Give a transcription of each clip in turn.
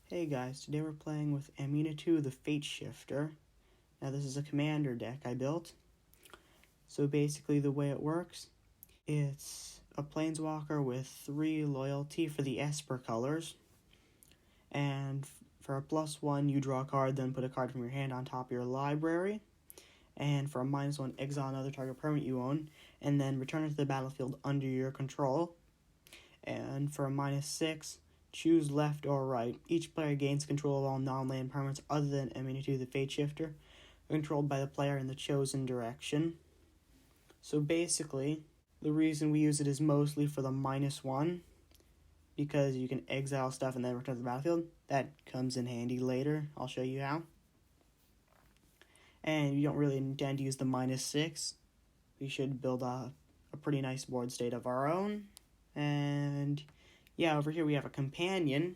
Hey guys, today we're playing with Aminatou the Fate Shifter. Now this is a commander deck I built. So basically the way it works, it's a planeswalker with 3 loyalty for the Esper colors. And for a +1 you draw a card, then put a card from your hand on top of your library. And for a -1 exile another target permanent you own, and then return it to the battlefield under your control. And for a -6, choose left or right. Each player gains control of all non-land permanents other than Aminatou the Fate Shifter, controlled by the player in the chosen direction. So basically, the reason we use it is mostly for the -1, because you can exile stuff and then return to the battlefield. That comes in handy later. I'll show you how. And you don't really intend to use the -6. We should build a pretty nice board state of our own. And yeah, over here we have a companion,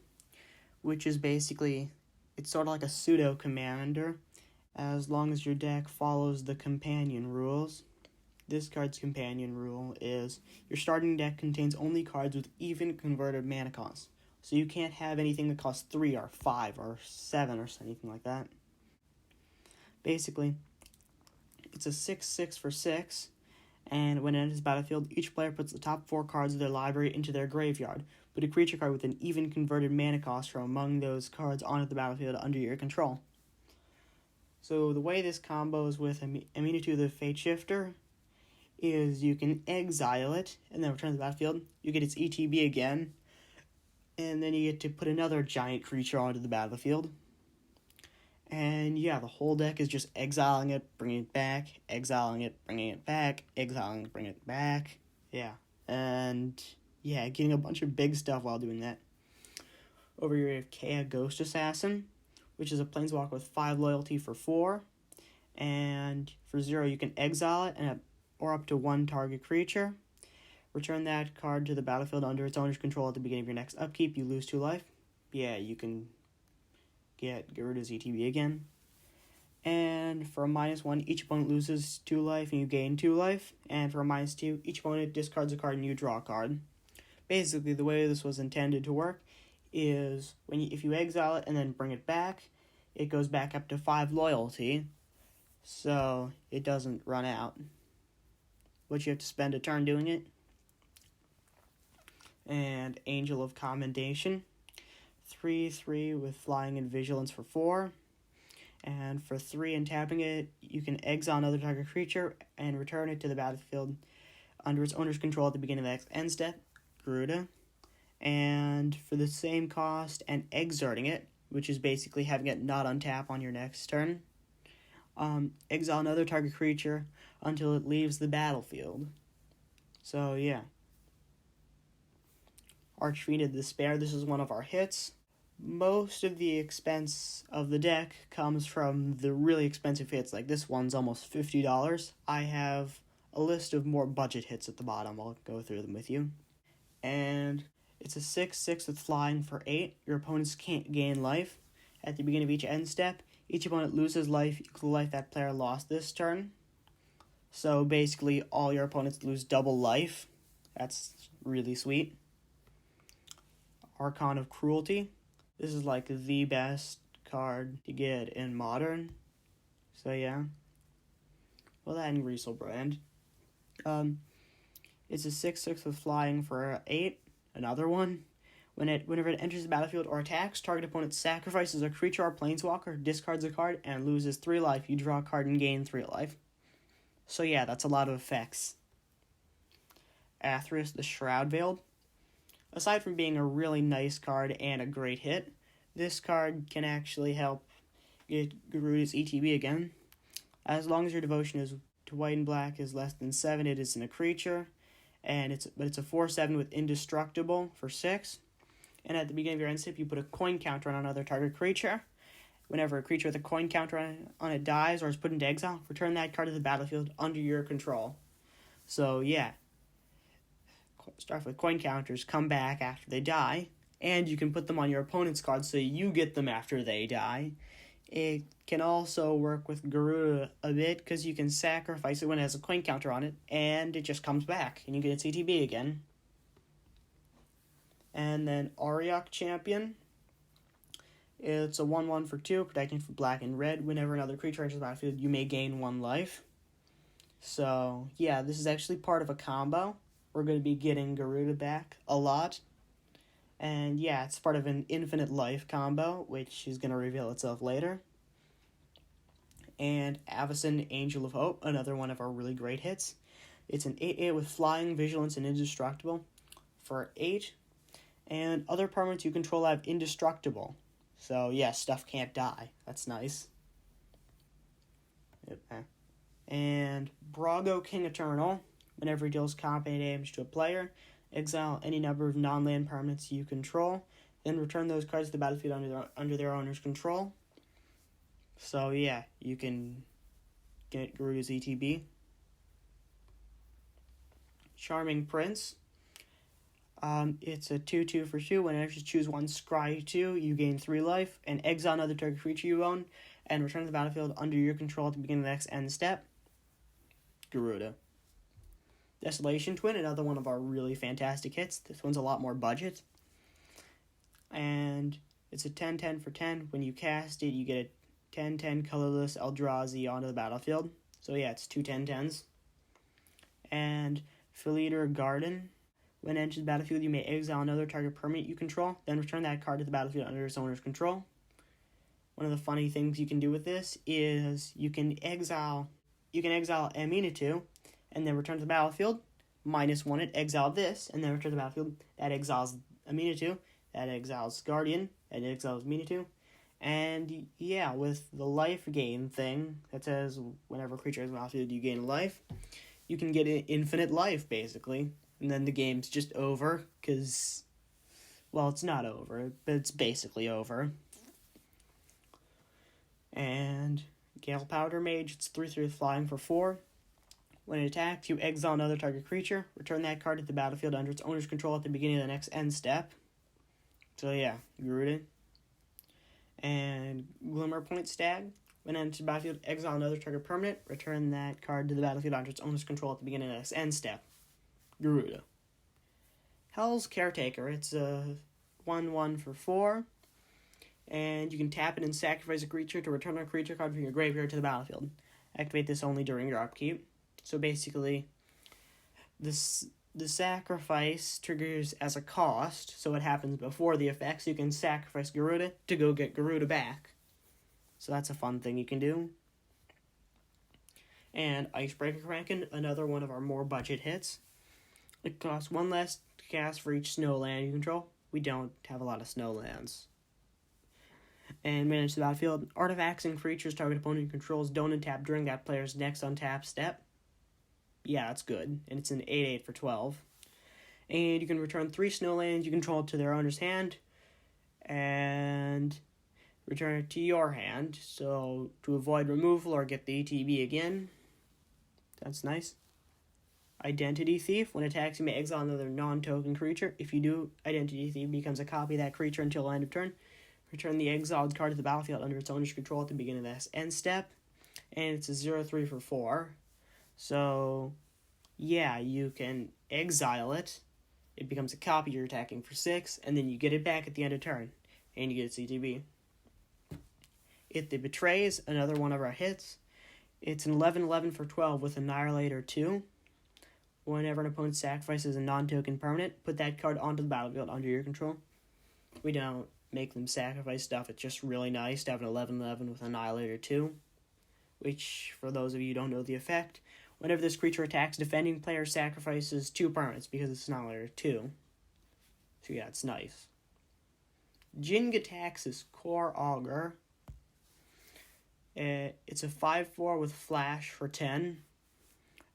which is basically, it's sort of like a pseudo commander, as long as your deck follows the companion rules. This card's companion rule is your starting deck contains only cards with even converted mana costs. So you can't have anything that costs 3 or 5 or 7 or anything like that. Basically, it's a 6/6 for 6, and when it enters the battlefield, each player puts the top 4 cards of their library into their graveyard. Put a creature card with an even converted mana cost from among those cards onto the battlefield under your control. So the way this combos with Aminatou the Fate Shifter is you can exile it and then return to the battlefield. You get its ETB again, and then you get to put another giant creature onto the battlefield. And yeah, the whole deck is just exiling it, bringing it back, exiling it, bringing it back, exiling it, bringing it back. Yeah, and yeah, getting a bunch of big stuff while doing that. Over here we have Kea Ghost Assassin, which is a planeswalker with 5 loyalty for 4. And for 0 you can exile it or up to 1 target creature. Return that card to the battlefield under its owner's control at the beginning of your next upkeep. You lose 2 life. Yeah, you can get Gyruda's ETB again. And for a -1, each opponent loses 2 life and you gain 2 life. And for a -2, each opponent discards a card and you draw a card. Basically, the way this was intended to work is if you exile it and then bring it back, it goes back up to 5 loyalty, so it doesn't run out. But you have to spend a turn doing it. And Angel of Commendation, 3/3 with flying and vigilance for 4. And for 3 and tapping it, you can exile another target creature and return it to the battlefield under its owner's control at the beginning of the next end step. Gyruda. And for the same cost and exerting it, which is basically having it not untap on your next turn, exile another target creature until it leaves the battlefield. So yeah. Archfiend of Despair, this is one of our hits. Most of the expense of the deck comes from the really expensive hits, like this one's almost $50. I have a list of more budget hits at the bottom. I'll go through them with you. And it's a 6/6 with flying for 8. Your opponents can't gain life. At the beginning of each end step, each opponent loses life equal to life that player lost this turn. So basically, all your opponents lose double life. That's really sweet. Archon of Cruelty. This is like the best card to get in Modern. So yeah. Well, that and Rieselbrand. It's a 6/6 with flying for 8. Another one. Whenever it enters the battlefield or attacks, target opponent sacrifices a creature or planeswalker, discards a card, and loses 3 life. You draw a card and gain 3 life. So yeah, that's a lot of effects. Atheris, the Shroud Veiled. Aside from being a really nice card and a great hit, this card can actually help get Gyruda's ETB again. As long as your devotion is to white and black is less than 7, it isn't a creature. And it's a 4/7 with Indestructible for 6. And at the beginning of your end step, you put a coin counter on another target creature. Whenever a creature with a coin counter on it dies or is put into exile, return that card to the battlefield under your control. So yeah, start with coin counters, come back after they die, and you can put them on your opponent's card so you get them after they die. It can also work with Gyruda a bit, because you can sacrifice it when it has a coin counter on it, and it just comes back, and you get its ETB again. And then Auriok Champion. It's a 1/1 for 2, protecting for black and red. Whenever another creature enters the battlefield, you may gain 1 life. So, yeah, this is actually part of a combo. We're going to be getting Gyruda back a lot. And, yeah, it's part of an infinite life combo, which is going to reveal itself later. And Avacyn, Angel of Hope, another one of our really great hits. It's an 8/8 with Flying, Vigilance, and Indestructible for 8. And other permanents you control have Indestructible. So, yeah, stuff can't die. That's nice. Yep. And Brago, King Eternal. Whenever he deals combat damage to a player, exile any number of non-land permanents you control. Then return those cards to the battlefield under their owner's control. So, yeah, you can get Gyruda's ETB. Charming Prince. It's a 2/2 for 2. Whenever you choose one Scry 2, you gain 3 life, and exile another target creature you own, and return to the battlefield under your control at the beginning of the next end step. Gyruda. Desolation Twin, another one of our really fantastic hits. This one's a lot more budget. And it's a 10/10 for 10. When you cast it, you get a 10/10 colorless Eldrazi onto the battlefield. So yeah, it's 2 10/10s. And Phileader Garden. When it enters the battlefield, you may exile another target permanent you control, then return that card to the battlefield under its owner's control. One of the funny things you can do with this is you can exile Aminatou, and then return to the battlefield, -1 it, exile this, and then return to the battlefield. That exiles Aminatou, that exiles Guardian, that exiles Aminatou. And yeah, with the life gain thing that says whenever a creature is on the battlefield, you gain a life, you can get infinite life, basically. And then the game's just over, because, well, it's not over, but it's basically over. And Gale Powder Mage, it's 3/3 flying for 4. When it attacks, you exile another target creature, return that card to the battlefield under its owner's control at the beginning of the next end step. So yeah, Gyruda. And Glimmer Point Stag. When it enters the battlefield, exile another target permanent, return that card to the battlefield under its owner's control at the beginning of the next end step. Gyruda. Hell's Caretaker. It's a 1/1 for 4. And you can tap it and sacrifice a creature to return a creature card from your graveyard to the battlefield. Activate this only during your upkeep. So basically, the sacrifice triggers as a cost, so it happens before the effect, so you can sacrifice Gyruda to go get Gyruda back. So that's a fun thing you can do. And Icebreaker Kraken, another one of our more budget hits. It costs 1 less to cast for each snow land you control. We don't have a lot of snow lands. And manage the battlefield. Artifacts and creatures target opponent controls don't untap during that player's next untap step. Yeah, that's good. And it's an 8/8 for 12. And you can return 3 snow lands you control to their owner's hand. And return it to your hand. So to avoid removal or get the ETB again. That's nice. Identity Thief. When it attacks, you may exile another non-token creature. If you do, Identity Thief becomes a copy of that creature until end of turn. Return the exiled card to the battlefield under its owner's control at the beginning of the end step. And it's a 0/3 for 4. So, yeah, you can exile it. It becomes a copy you're attacking for 6. And then you get it back at the end of turn. And you get its ETB. It the Betrays, another one of our hits. It's an 11/11 for 12 with Annihilator 2. Whenever an opponent sacrifices a non-token permanent, put that card onto the battlefield under your control. We don't make them sacrifice stuff. It's just really nice to have an 11/11 with Annihilator 2. Which, for those of you who don't know the effect, whenever this creature attacks, defending player sacrifices 2 permanents because it's Annihilator 2. So yeah, it's nice. Jin-Gitaxias Core Augur. It's a 5/4 with Flash for 10.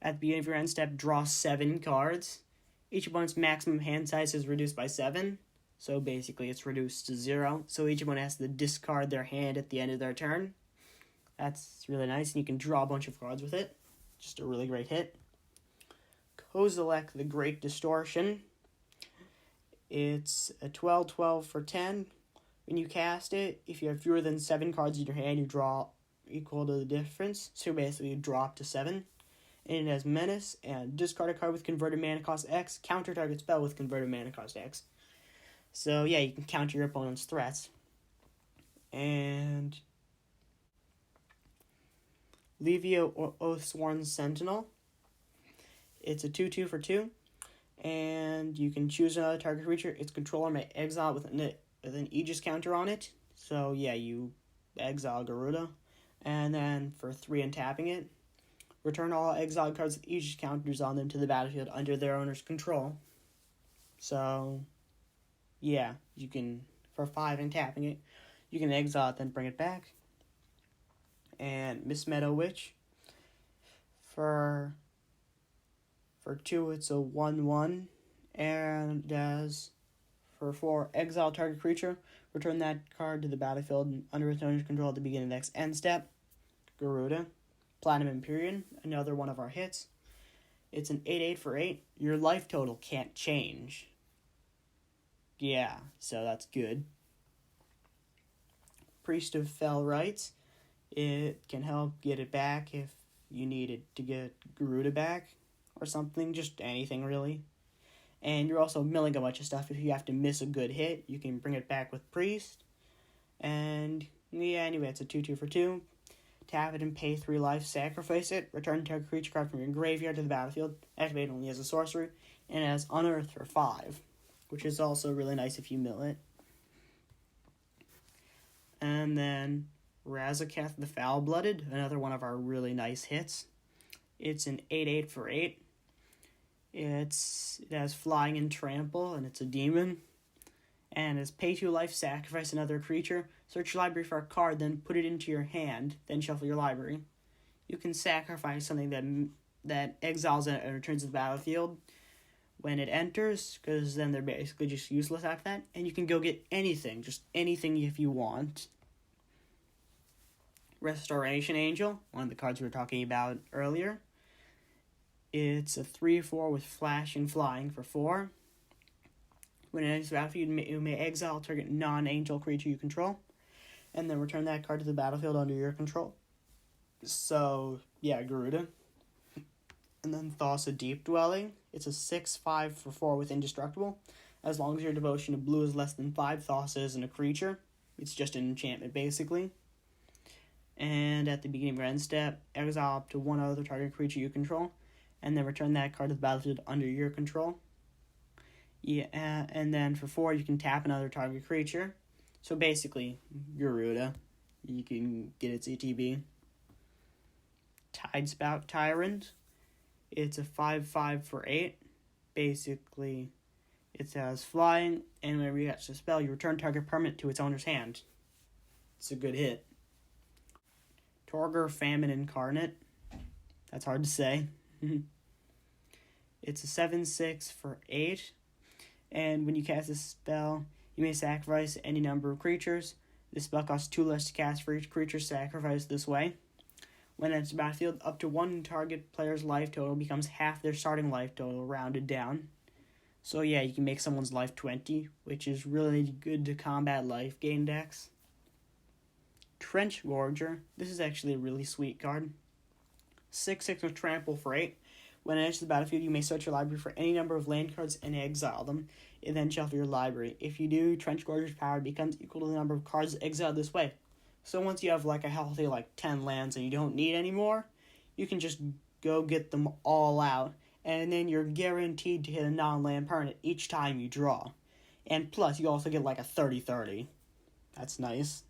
At the beginning of your end step, draw 7 cards. Each opponent's maximum hand size is reduced by 7. So basically it's reduced to 0. So each opponent has to discard their hand at the end of their turn. That's really nice, and you can draw a bunch of cards with it. Just a really great hit. Kozilek the Great Distortion. It's a 12/12 for 10. When you cast it, if you have fewer than 7 cards in your hand, you draw equal to the difference. So basically you draw up to 7. And it has Menace, and discard a card with converted mana cost X, counter target spell with converted mana cost X. So yeah, you can counter your opponent's threats. And Levio Oathsworn Sentinel. It's a 2/2 for 2. And you can choose another target creature. Its controller may exile with an Aegis counter on it. So yeah, you exile Gyruda. And then for 3 and tapping it, return all exiled cards with Aegis counters on them to the battlefield under their owner's control. So yeah, you can, for 5 and tapping it, you can exile it, then bring it back. And Miss Meadow Witch. For 2, it's a 1/1. And as for 4, exile target creature. Return that card to the battlefield under its owner's control at the beginning of the next end step. Gyruda. Platinum Empyrean, another one of our hits. It's an 8/8 for 8. Your life total can't change. Yeah, so that's good. Priest of Fell Rites. It can help get it back if you need it to get Gyruda back or something, just anything really. And you're also milling a bunch of stuff. If you have to miss a good hit, you can bring it back with Priest. And yeah, anyway, it's a 2/2 for 2. Tap it and pay 3 life, sacrifice it, return target creature card from your graveyard to the battlefield, activate only as a sorcery, and as Unearth for 5, which is also really nice if you mill it. And then Razaketh the Foul-Blooded, another one of our really nice hits. It's an 8/8 for 8. It has flying and trample, and it's a demon. And it's pay 2 life, sacrifice another creature, search your library for a card, then put it into your hand, then shuffle your library. You can sacrifice something that exiles it and returns to the battlefield when it enters, because then they're basically just useless after that. And you can go get anything, just anything if you want. Restoration Angel, one of the cards we were talking about earlier. It's a 3/4 with flash and flying for 4. When it enters the battlefield, you may exile target non-angel creature you control, and then return that card to the battlefield under your control. So, yeah, Gyruda. And then Thassa Deep Dwelling. It's a 6/5 for 4 with Indestructible. As long as your devotion to blue is less than 5, Thassa isn't a creature. It's just an enchantment, basically. And at the beginning of your end step, exile up to 1 other target creature you control, and then return that card to the battlefield under your control. Yeah, and then for 4, you can tap another target creature. So basically, Gyruda. You can get its ETB. Tidespout Tyrant. It's a 5/5 for 8. Basically, it has flying, and whenever you cast a spell, you return target permanent to its owner's hand. It's a good hit. Torgor Famine Incarnate. That's hard to say. It's a 7/6 for 8. And when you cast a spell, you may sacrifice any number of creatures. This spell costs 2 less to cast for each creature sacrificed this way. When it enters the battlefield, up to 1 target player's life total becomes half their starting life total, rounded down. So yeah, you can make someone's life 20, which is really good to combat life gain decks. Trench Gorger. This is actually a really sweet card. 6/6 with trample for 8. When it enters the battlefield, you may search your library for any number of land cards and exile them, and then shuffle your library. If you do, Trench Gorger's power becomes equal to the number of cards exiled this way. So once you have like a healthy 10 lands and you don't need any more, you can just go get them all out, and then you're guaranteed to hit a non-land permanent each time you draw. And plus, you also get a 30/30. That's nice.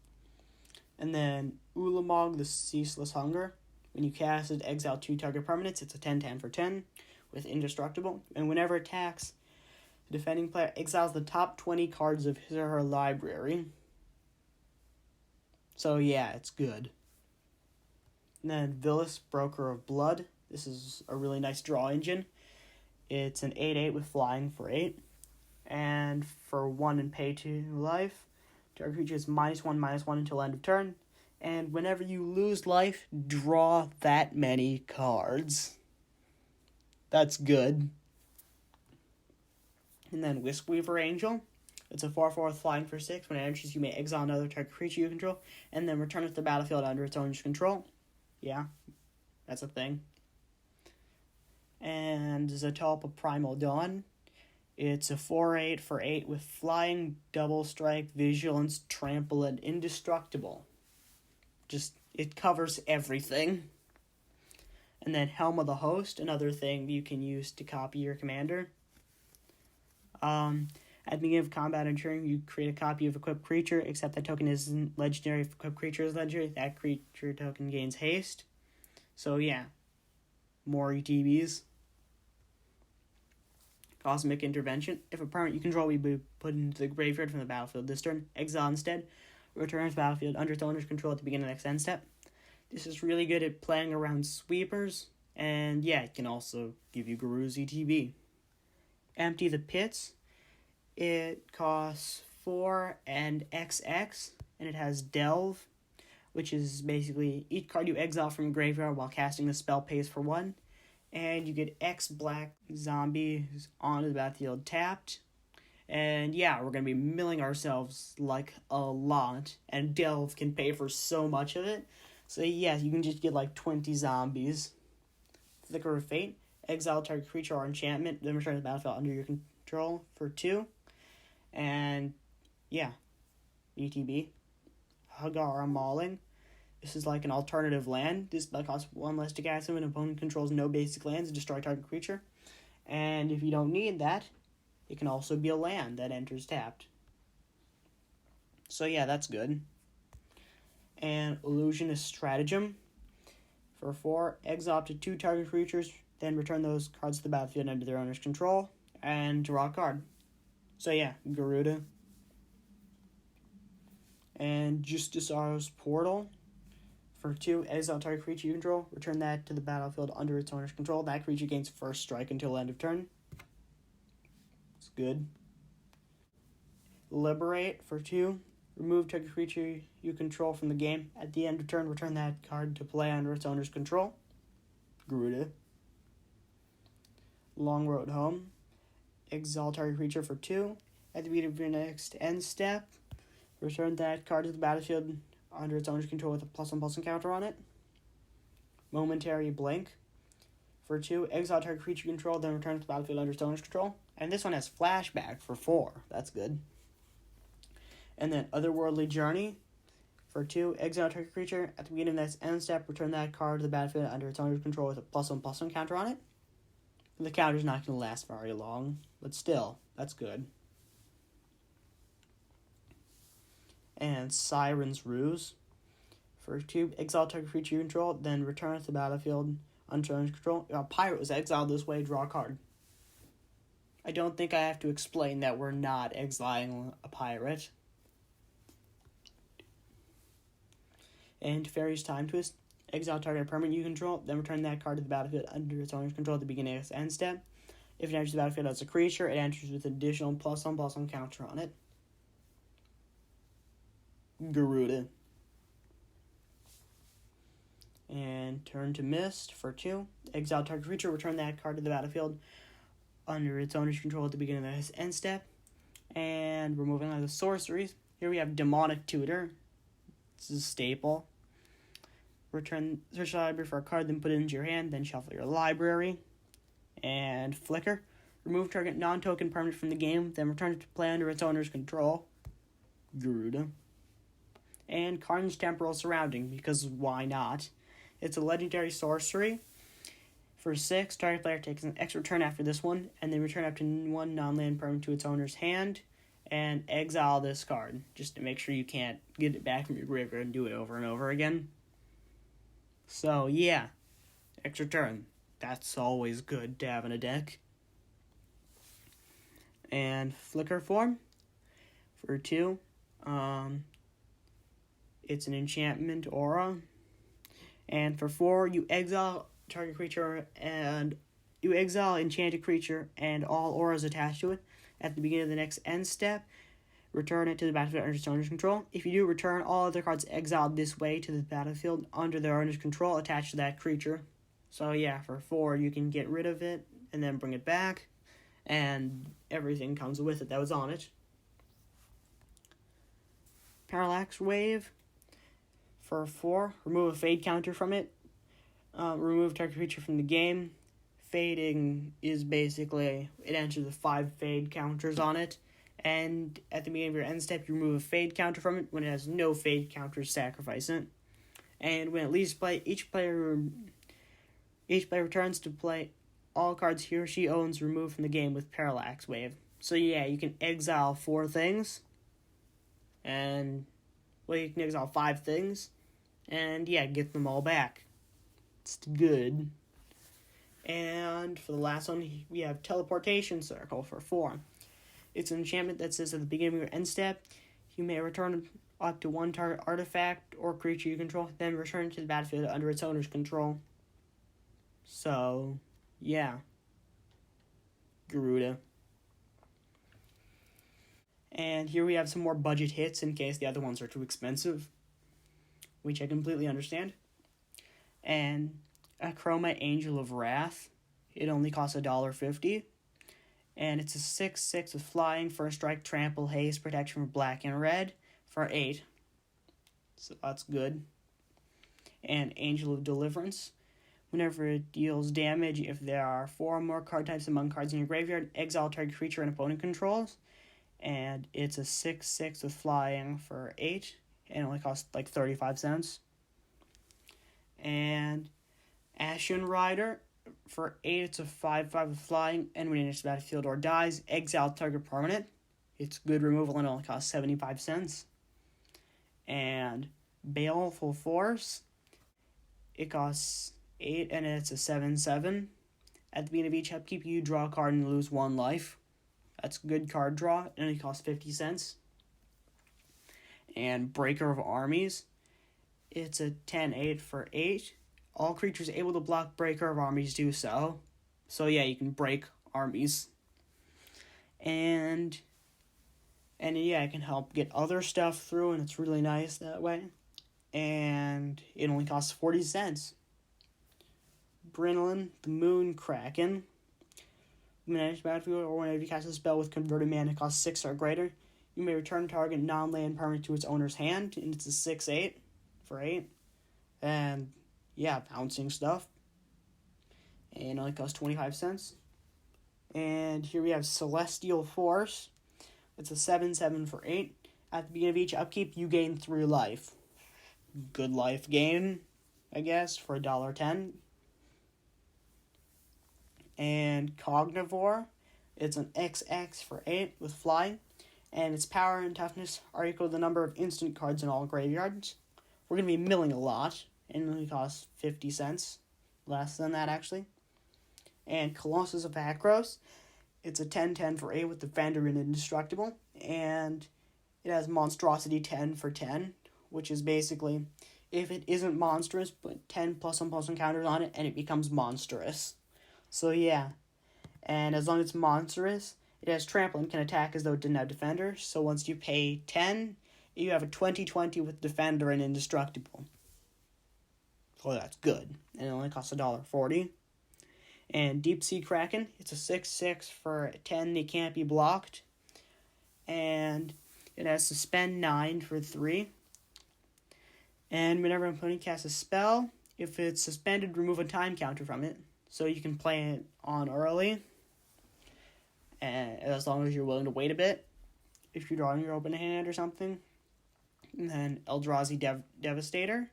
And then Ulamog the Ceaseless Hunger. When you cast it, exile 2 target permanents. It's a 10/10 for 10 with Indestructible. And whenever it attacks, the defending player exiles the top 20 cards of his or her library. So yeah, it's good. And then Villas, Broker of Blood. This is a really nice draw engine. It's an 8/8 with flying for 8. And for 1 and pay 2 life, target creature is -1/-1 until end of turn. And whenever you lose life, draw that many cards. That's good. And then Whiskweaver Angel. It's a 4/4 with flying for 6. When it enters, you may exile another target creature you control, and then return it to the battlefield under its owner's control. Yeah, that's a thing. And Zetalpa Primal Dawn. It's a 4/8 for 8 with flying, double strike, vigilance, trample, and indestructible. It covers everything. And then Helm of the Host, another thing you can use to copy your commander. At the beginning of combat and turn, you create a copy of equipped creature, except that token isn't legendary. If equipped creature is legendary, that creature token gains haste. So yeah, more ETBs. Cosmic Intervention. If a permanent you control will be put into the graveyard from the battlefield this turn, exile instead. Return to the battlefield under its owner's control at the beginning of the next end step. This is really good at playing around sweepers, and yeah, it can also give you Gyruda's ETB. Empty the Pits. It costs 4 and XX, and it has Delve, which is basically each card you exile from a graveyard while casting a spell pays for 1, and you get X black zombies onto the battlefield tapped. And yeah, we're going to be milling ourselves like a lot, and Delve can pay for so much of it. So yeah, you can just get like 20 zombies. Flicker of Fate. Exile target creature or enchantment, then return to the battlefield under your control for 2. And yeah, ETB. Hagara Mauling. This is like an alternative land. This spell costs 1 less to cast when an opponent controls no basic lands, destroy target creature. And if you don't need that, it can also be a land that enters tapped. So yeah, that's good. And Illusionist Stratagem. For 4, exile up to 2 target creatures, then return those cards to the battlefield under their owner's control, and draw a card. So yeah, Gyruda. And Justicari's Portal. For 2, exile target creature you control, return that to the battlefield under its owner's control. That creature gains first strike until end of turn. It's good. Liberate. For 2, remove target creature you control from the game. At the end of turn, return that card to play under its owner's control. Gyruda. Long Road Home. Exile target creature for 2. At the beginning of your next end step, return that card to the battlefield under its owner's control with a +1/+1 counter on it. Momentary Blink. For 2, exile target creature you control, then return to the battlefield under its owner's control. And this one has Flashback for 4. That's good. And then Otherworldly Journey. For 2, exile target creature. At the beginning of the end step, return that card to the battlefield under its owner's control with a +1/+1 counter on it. The counter's not going to last very long, but still, that's good. And Siren's Ruse. For 2, exile target creature you control, then return to the battlefield under owner's control. A pirate was exiled this way, draw a card. I don't think I have to explain that we're not exiling a pirate. And Fairy's Time Twist. Exile target permanent you control, then return that card to the battlefield under its owner's control at the beginning of its end step. If it enters the battlefield as a creature, it enters with an additional +1/+1 counter on it. Gyruda. And Turn to Mist. For 2, exile target creature, return that card to the battlefield under its owner's control at the beginning of its end step. And we're moving on to sorceries. Here we have Demonic Tutor. This is a staple. Return search the library for a card, then put it into your hand, then shuffle your library. And Flicker. Remove target non-token permanent from the game, then return it to play under its owner's control. Gyruda. And Carnage Temporal Surrounding, because why not? It's a legendary sorcery. For 6, target player takes an extra turn after this one, and then return up to 1 non-land permanent to its owner's hand, and exile this card, just to make sure you can't get it back from your graveyard and do it over and over again. So, yeah, extra turn. That's always good to have in a deck. And Flicker Form. For 2, it's an enchantment aura. And for 4, you exile target creature and you exile enchanted creature and all auras attached to it. At the beginning of the next end step, return it to the battlefield under its owner's control. If you do, return all other cards exiled this way to the battlefield under their owner's control attached to that creature. So yeah, for 4, you can get rid of it and then bring it back, and everything comes with it that was on it. Parallax Wave. For 4, remove a fade counter from it. Remove target creature from the game. fading is basically, it enters the 5 fade counters on it, and at the beginning of your end step, you remove a fade counter from it. When it has no fade counters, sacrifice it. And when it leaves play, each player returns to play all cards he or she owns removed from the game with Parallax Wave. So yeah, you can exile 4 things, and you can exile 5 things, and yeah, get them all back. It's good. And for the last one, we have Teleportation Circle for 4. It's an enchantment that says at the beginning of your end step, you may return up to 1 target artifact or creature you control, then return to the battlefield under its owner's control. So, yeah. Gyruda. And here we have some more budget hits in case the other ones are too expensive, which I completely understand. And Chroma Angel of Wrath. It only costs $1.50. And it's a 6/6 with flying, first strike, trample, haste, protection for black and red for 8. So that's good. And Angel of Deliverance. Whenever it deals damage, if there are 4 or more card types among cards in your graveyard, exile target creature an opponent controls. And it's a 6/6 with flying for 8. And it only costs like 35 cents. And Ashen Rider. For 8, it's a 5/5 with flying, and when it enters the battlefield or dies, exile target permanent. It's good removal and only costs 75 cents. And Baleful Force. It costs 8, and it's a 7/7. At the beginning of each upkeep, you draw a card and lose 1 life. That's a good card draw, and it costs 50 cents. And Breaker of Armies. It's a 10/8 for 8. All creatures able to block Breaker of Armies do so. So yeah, you can break armies. And yeah, it can help get other stuff through, and it's really nice that way. And it only costs 40 cents. Brinlin, the Moon Kraken. When it enters battlefield or whenever you cast a spell with converted mana that costs 6 or greater, you may return target non-land permanent to its owner's hand, and it's a 6/8 for 8. And yeah, bouncing stuff. And it only costs 25 cents. And here we have Celestial Force. It's a 7/7 for 8. At the beginning of each upkeep, you gain 3 life. Good life gain, I guess, for $1.10. And Cognivore. It's an XX for 8 with flying. And its power and toughness are equal to the number of instant cards in all graveyards. We're going to be milling a lot. And it only costs 50 cents. Less than that, actually. And Colossus of Akros. It's a 10/10 for 8 with Defender and Indestructible. And it has Monstrosity 10 for 10. Which is basically, if it isn't monstrous, put 10 +1/+1 counters on it, and it becomes monstrous. So yeah. And as long as it's monstrous, it has Trample and can attack as though it didn't have Defender. So once you pay 10, you have a 20/20 with Defender and Indestructible. So that's good. And it only costs $1.40. And Deep Sea Kraken, it's a 6/6 for 10. It can't be blocked. And it has Suspend 9 for 3. And whenever an opponent casts a spell, if it's suspended, remove a time counter from it. So you can play it on early. And as long as you're willing to wait a bit. If you're drawing your open hand or something. And then Eldrazi Devastator.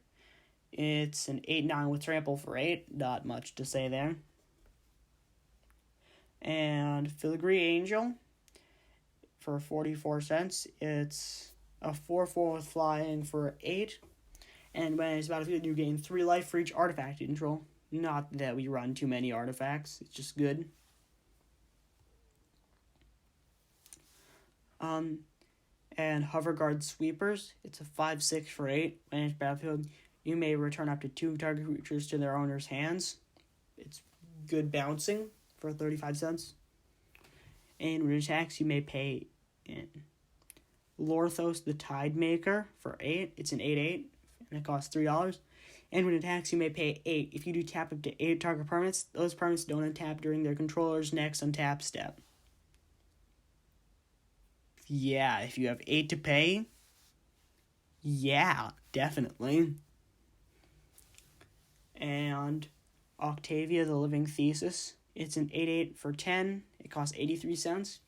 It's an 8/9 with Trample for 8. Not much to say there. And Filigree Angel for 44 cents. It's a 4/4 with flying for 8. And when it's battlefield, you gain 3 life for each artifact you control. Not that we run too many artifacts. It's just good. And Hoverguard Sweepers. It's a 5/6 for 8. When it's battlefield, you may return up to 2 target creatures to their owner's hands. It's good bouncing for 35 cents. And when it attacks, you may pay in Lorthos the Tidemaker for 8. It's an 8/8, and it costs $3. And when it attacks, you may pay 8. If you do tap up to 8 target permanents, those permanents don't untap during their controller's next untap step. Yeah, if you have 8 to pay, yeah, definitely. And Octavia the Living Thesis. It's an 8/8 for 10. It costs 83 cents.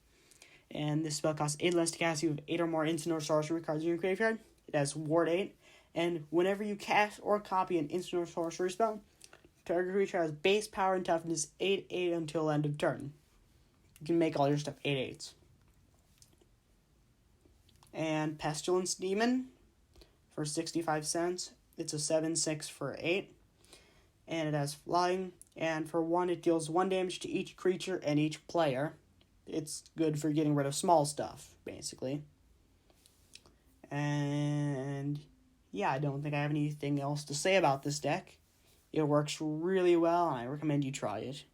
And this spell costs 8 less to cast. You have 8 or more instant or sorcery cards in your graveyard. It has Ward 8. And whenever you cast or copy an instant or sorcery spell, target creature has base power and toughness 8/8 until end of turn. You can make all your stuff 8/8s. And Pestilence Demon for 65 cents. It's a 7/6 for 8. And it has flying. And for 1, it deals 1 damage to each creature and each player. It's good for getting rid of small stuff, basically. And yeah, I don't think I have anything else to say about this deck. It works really well, and I recommend you try it.